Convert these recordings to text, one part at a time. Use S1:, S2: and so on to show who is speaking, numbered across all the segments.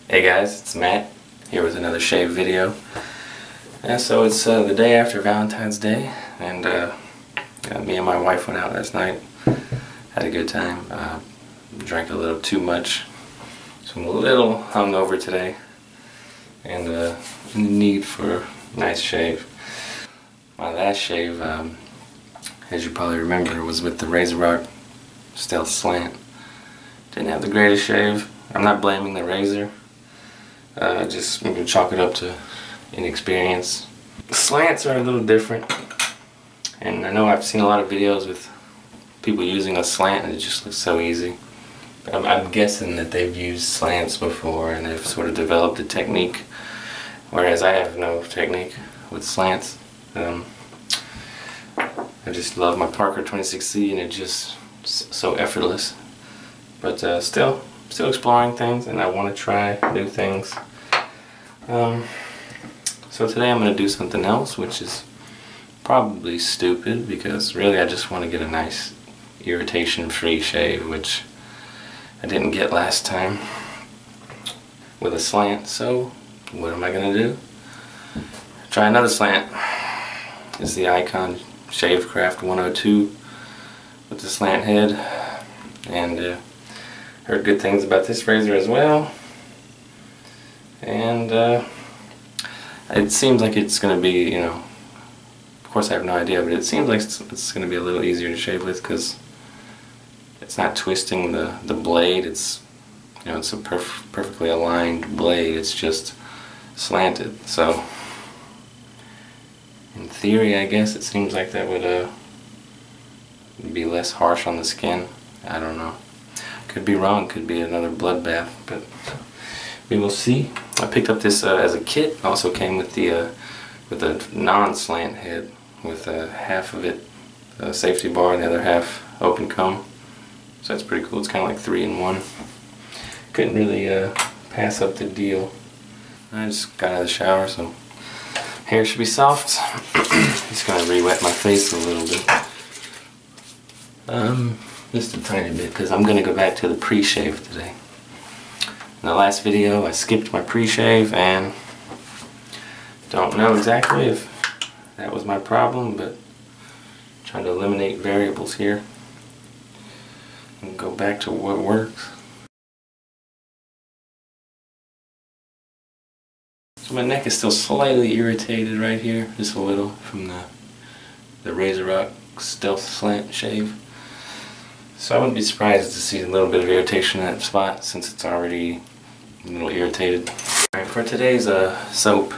S1: Hey guys, it's Matt here with another shave video. And so it's the day after Valentine's Day, and me and my wife went out last night. Had a good time. Drank a little too much, so I'm a little hungover today, and in need for a nice shave. My last shave, as you probably remember, was with the Razor Stealth Slant. Didn't have the greatest shave. I'm not blaming the razor. Just I'm gonna chalk it up to inexperience. The slants are a little different, and I know I've seen a lot of videos with people using a slant and it just looks so easy. But I'm guessing that they've used slants before and they've sort of developed a technique, whereas I have no technique with slants. I just love my Parker 26C and it's just so effortless. But still exploring things, and I want to try new things. So today I'm going to do something else, which is probably stupid, because really I just want to get a nice irritation-free shave, which I didn't get last time with a slant. So what am I going to do? Try another slant. It's the Ikon Shavecraft 102 with the slant head, and heard good things about this razor as well, and it seems like it's going to be, you know, of course I have no idea, but it seems like it's going to be a little easier to shave with, because it's not twisting the blade. It's, you know, it's a perfectly aligned blade. It's just slanted. So in theory, I guess it seems like that would be less harsh on the skin. I don't know. Could be wrong, could be another bloodbath, but we will see. I picked up this as a kit. Also came with a non-slant head with half of it safety bar and the other half open comb. So that's pretty cool. It's kind of like 3-in-1. Couldn't really pass up the deal. I just got out of the shower, so hair should be soft. Just gonna re-wet my face a little bit. Just a tiny bit, because I'm going to go back to the pre-shave today. In the last video I skipped my pre-shave, and don't know exactly if that was my problem, but I'm trying to eliminate variables here and go back to what works. So my neck is still slightly irritated right here, just a little, from the Razor Stealth Slant shave. So I wouldn't be surprised to see a little bit of irritation in that spot, since it's already a little irritated. Alright, for today's soap,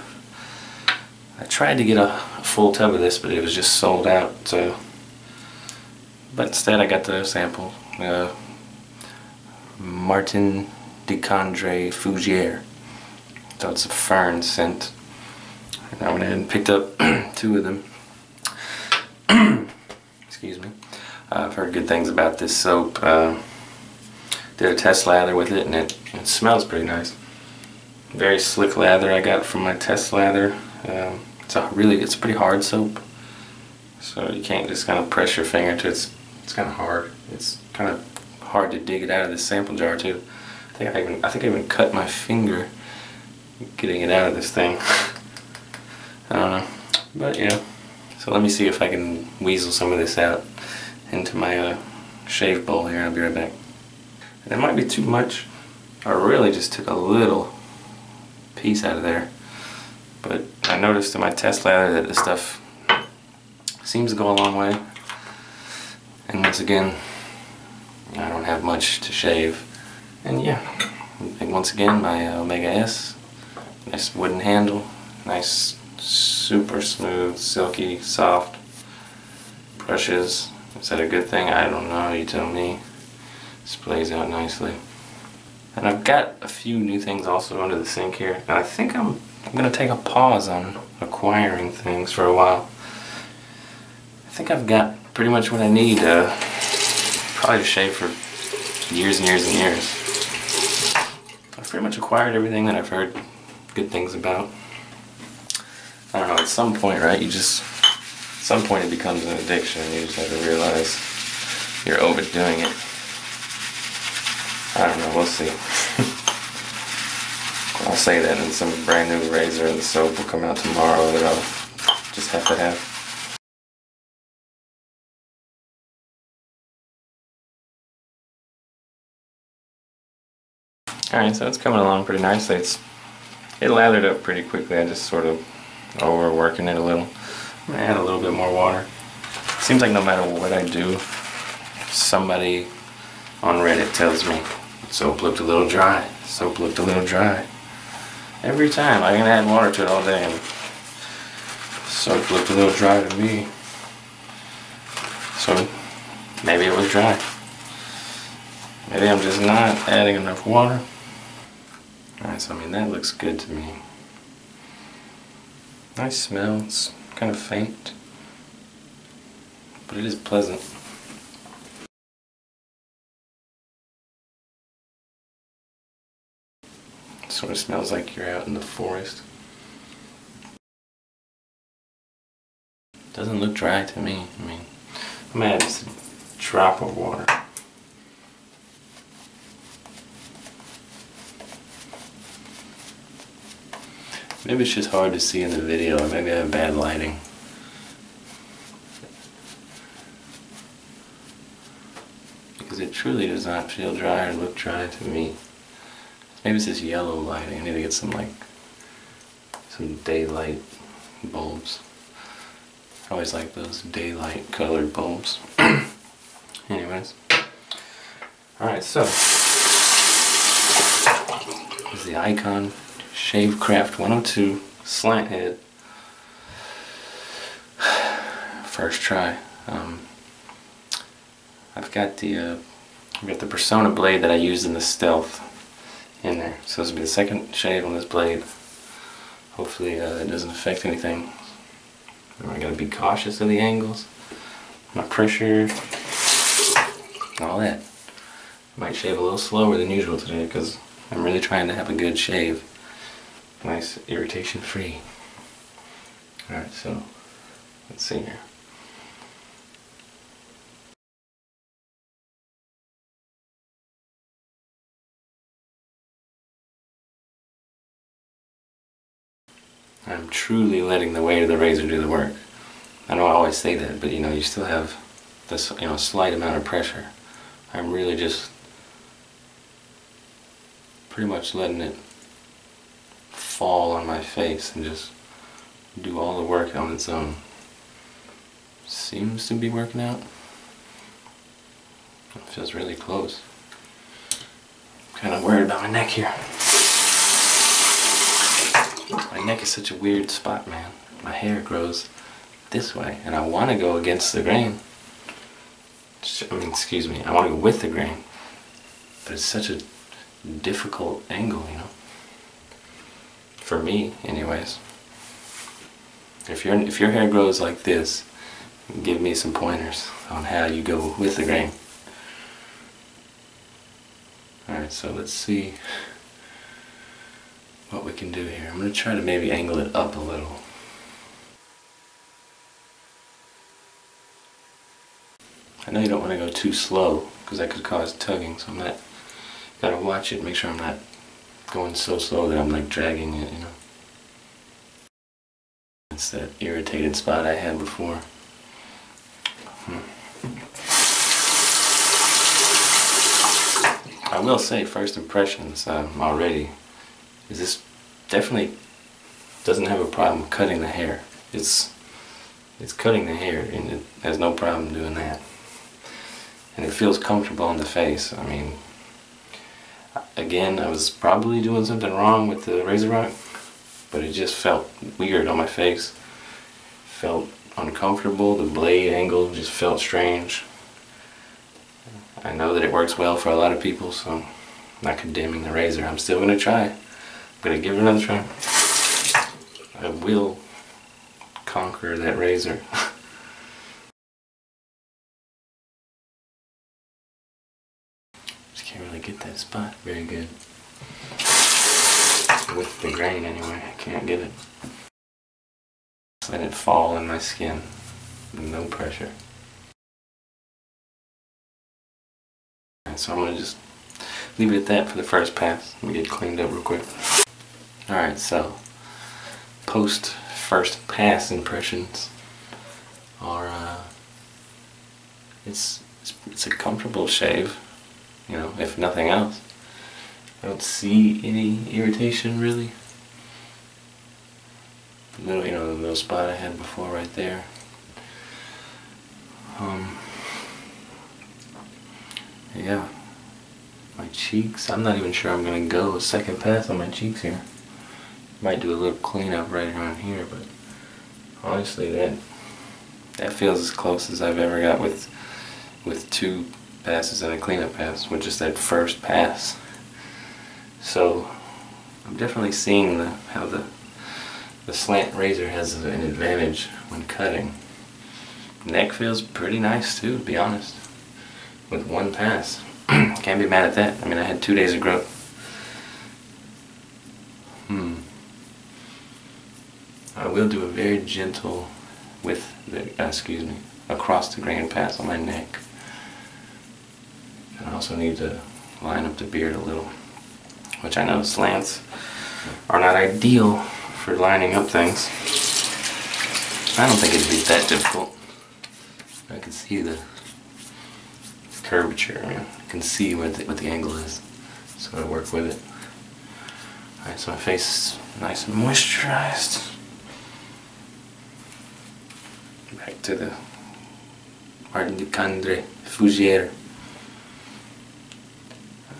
S1: I tried to get a full tub of this, but it was just sold out. So, but instead I got the sample, Martin de Candre Fougere. So it's a fern scent. And I went ahead and picked up 2 of them. Excuse me. I've heard good things about this soap. Did a test lather with it, and it smells pretty nice. Very slick lather I got from my test lather. It's a pretty hard soap, so you can't just kind of press your finger to it. It's kind of hard. It's kind of hard to dig it out of this sample jar too. I think I even cut my finger getting it out of this thing. I don't know, but yeah. So let me see if I can weasel some of this out into my shave bowl here. I'll be right back. And it might be too much. I really just took a little piece out of there, but I noticed in my test lather that this stuff seems to go a long way. And once again, I don't have much to shave. And yeah, and once again, my Omega S, nice wooden handle, nice, super smooth, silky, soft brushes. Is that a good thing? I don't know, you tell me. This plays out nicely. And I've got a few new things also under the sink here. And I think I'm going to take a pause on acquiring things for a while. I think I've got pretty much what I need probably to shave for years and years and years. I've pretty much acquired everything that I've heard good things about. I don't know, at some point, right, at some point it becomes an addiction. You just have to realize you're overdoing it. I don't know, we'll see. I'll say that, and some brand new razor and soap will come out tomorrow that I'll just have to have. Alright, so it's coming along pretty nicely. It lathered up pretty quickly. I just sort of overworking it a little. I'm gonna add a little bit more water. Seems like no matter what I do, somebody on Reddit tells me soap looked a little dry. Soap looked a little dry. Every time I can add water to it all day, and soap looked a little dry to me. So maybe it was dry. Maybe I'm just not adding enough water. Alright, so I mean that looks good to me. Nice smell. It's kind of faint, but it is pleasant. It sort of smells like you're out in the forest. Doesn't look dry to me. I mean, I'm gonna add just a drop of water. Maybe it's just hard to see in the video, or maybe I have bad lighting. Because it truly does not feel dry or look dry to me. Maybe it's this yellow lighting. I need to get some daylight bulbs. I always like those daylight colored bulbs. Anyways. Alright, so this is the Ikon Shavecraft 102 slant head. First try. I've got the Persona blade that I used in the Stealth in there. So this will be the second shave on this blade. Hopefully it doesn't affect anything. I gotta be cautious of the angles, my pressure, all that. I might shave a little slower than usual today because I'm really trying to have a good shave. Nice, irritation free. Alright, so let's see here. I'm truly letting the weight of the razor do the work. I know I always say that, but you still have this, slight amount of pressure. I'm really just pretty much letting it fall on my face and just do all the work on its own. Seems to be working out. It feels really close. I'm kind of worried about my neck here. My neck is such a weird spot, man. My hair grows this way, and I want to go against the grain. Excuse me, I want to go with the grain. But it's such a difficult angle, For me, anyways. If your hair grows like this, give me some pointers on how you go with the grain. Alright, so let's see what we can do here. I'm going to try to maybe angle it up a little. I know you don't want to go too slow because that could cause tugging, so gotta watch it, make sure I'm not going so slow that I'm like dragging it, It's that irritated spot I had before. I will say, first impressions already is this definitely doesn't have a problem cutting the hair. It's cutting the hair, and it has no problem doing that. And it feels comfortable on the face. I mean, again, I was probably doing something wrong with the razor rock, but it just felt weird on my face. Felt uncomfortable. The blade angle just felt strange. I know that it works well for a lot of people, so I'm not condemning the razor. I'm still going to try. I'm going to give it another try. I will conquer that razor. Just can't really get that spot very good. With the grain anyway, I can't get it. Just let it fall in my skin. No pressure. So I'm going to just leave it at that for the first pass. Let me get cleaned up real quick. Alright, so post first pass impressions are it's a comfortable shave, you know, if nothing else. I don't see any irritation really. The little, you know, the little spot I had before right there. Yeah, my cheeks, I'm not even sure I'm gonna go a second pass on my cheeks here. Might do a little cleanup right around here, but honestly that feels as close as I've ever got with 2 passes and a cleanup pass, with just that first pass. So I'm definitely seeing how the slant razor has an advantage when cutting. Neck feels pretty nice too, to be honest, with 1 pass. Can't be mad at that. I mean, I had 2 days of growth. I will do a very gentle across the grain pass on my neck. And I also need to line up the beard a little, which I know slants are not ideal for lining up things. I don't think it'd be that difficult. I can see the curvature. I can see what the angle is, so I work with it. Alright, so my face is nice and moisturized. Back to the Martin de Candre Fougere.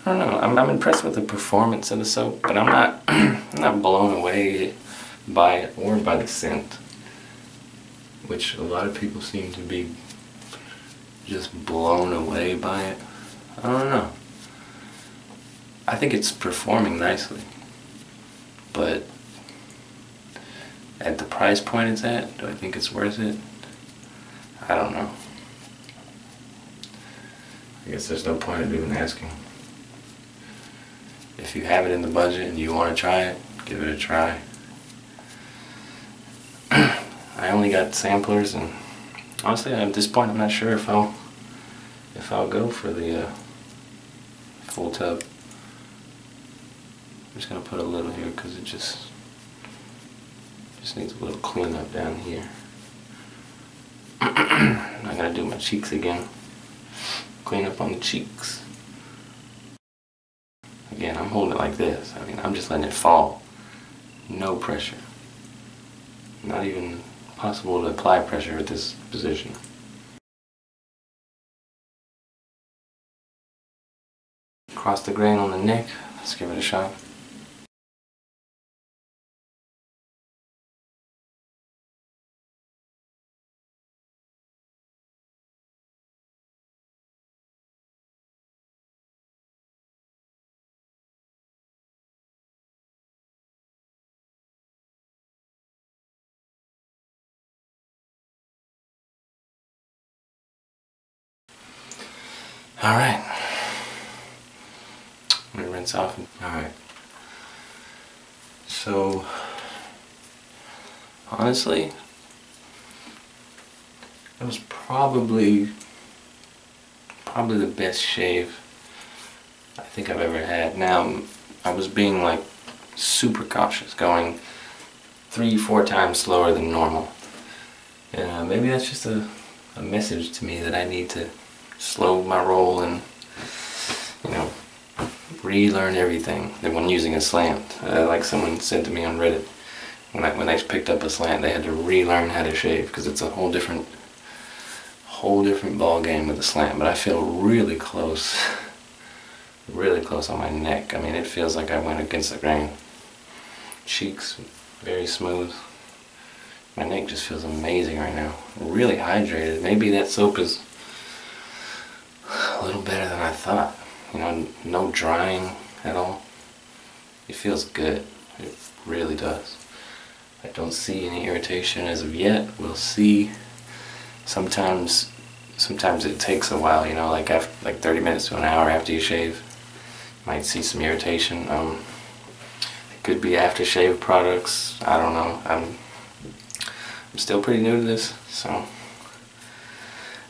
S1: I don't know, I'm impressed with the performance of the soap, but I'm not blown away by it or by the scent, which a lot of people seem to be just blown away by it. I don't know. I think it's performing nicely, but at the price point it's at, do I think it's worth it? I don't know. I guess there's no point in even asking. If you have it in the budget and you want to try it, give it a try. I only got samplers, and honestly at this point I'm not sure if I'll go for the full tub. I'm just gonna put a little here because it just needs a little cleanup down here. I'm gonna do my cheeks again. Clean up on the cheeks. Again, I'm holding it like this. I mean, I'm just letting it fall. No pressure. Not even possible to apply pressure at this position. Across the grain on the neck. Let's give it a shot. Alright. I'm gonna rinse off. Alright. So, honestly, it was probably the best shave I think I've ever had. Now, I was being like super cautious, going 3-4 times slower than normal. And maybe that's just a message to me that I need to slow my roll and, you know, relearn everything that when using a slant. Like someone said to me on Reddit, when they picked up a slant, they had to relearn how to shave because it's a whole different ball game with a slant. But I feel really close on my neck. I mean, it feels like I went against the grain. Cheeks, very smooth. My neck just feels amazing right now. Really hydrated. Maybe that soap is a little better than I thought. You know, no drying at all. It feels good. It really does. I don't see any irritation as of yet. We'll see. Sometimes it takes a while, you know, like after 30 minutes to an hour after you shave. You might see some irritation. It could be aftershave products. I don't know. I'm still pretty new to this, so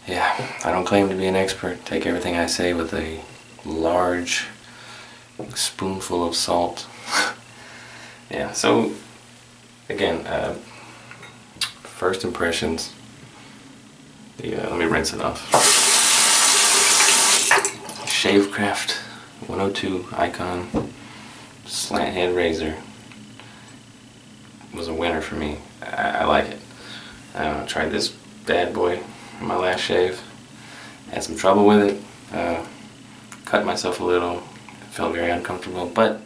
S1: yeah, I don't claim to be an expert. Take everything I say with a large spoonful of salt. Yeah, so again, first impressions. Let me rinse it off. Shavecraft 102 Ikon slant head razor was a winner for me. I like it. I tried this bad boy in my last shave. Had some trouble with it. Cut myself a little. Felt very uncomfortable, but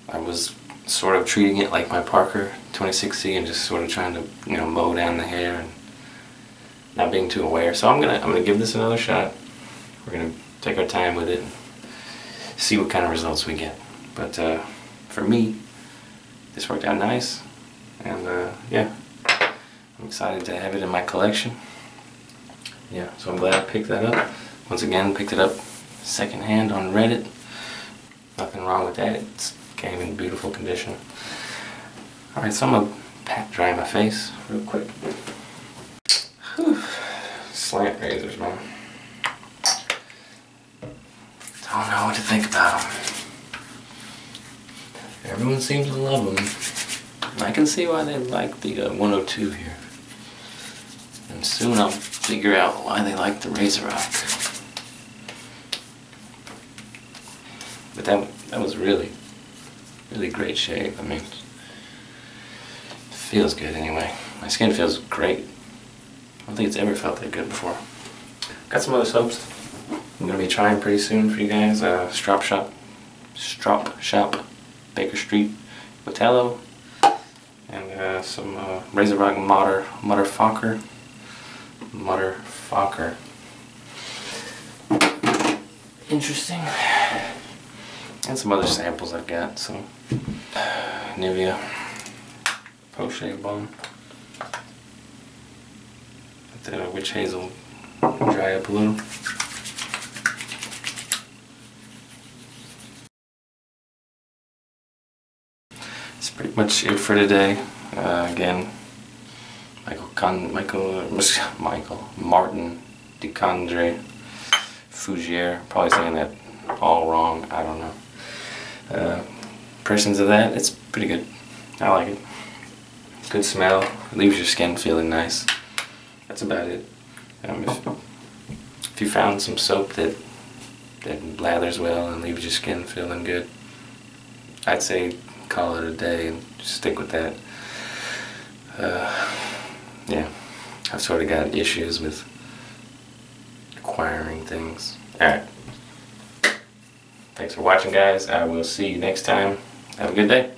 S1: I was sort of treating it like my Parker 26C and just sort of trying to, you know, mow down the hair and not being too aware. So I'm gonna give this another shot. We're gonna take our time with it and see what kind of results we get. But for me, this worked out nice, and yeah, I'm excited to have it in my collection. Yeah, so I'm glad I picked that up. Once again, picked it up secondhand on Reddit. Nothing wrong with that. It came in beautiful condition. Alright, so I'm gonna pat dry my face real quick. Whew. Slant razors, man. Don't know what to think about them. Everyone seems to love them. I can see why they like the 102 here. And soon I'll figure out why they like the Razor Rock. But that was really great shave. I mean, it feels good anyway. My skin feels great. I don't think it's ever felt that good before. Got some other soaps I'm gonna be trying pretty soon for you guys. Strop Shop, Baker Street, Botello, and some Razor Rock Motherfucker. Interesting. And some other samples I've got. So Nivea Post Shave Balm. Let the witch hazel dry up a little. That's pretty much it for today. Again, Martin de Candre Fougere. Probably saying that all wrong. I don't know. Impressions of that, it's pretty good. I like it. Good smell. It leaves your skin feeling nice. That's about it. If you found some soap that lathers well and leaves your skin feeling good, I'd say call it a day and just stick with that. Yeah, I've sort of got issues with acquiring things. Alright. Thanks for watching, guys. I will see you next time. Have a good day.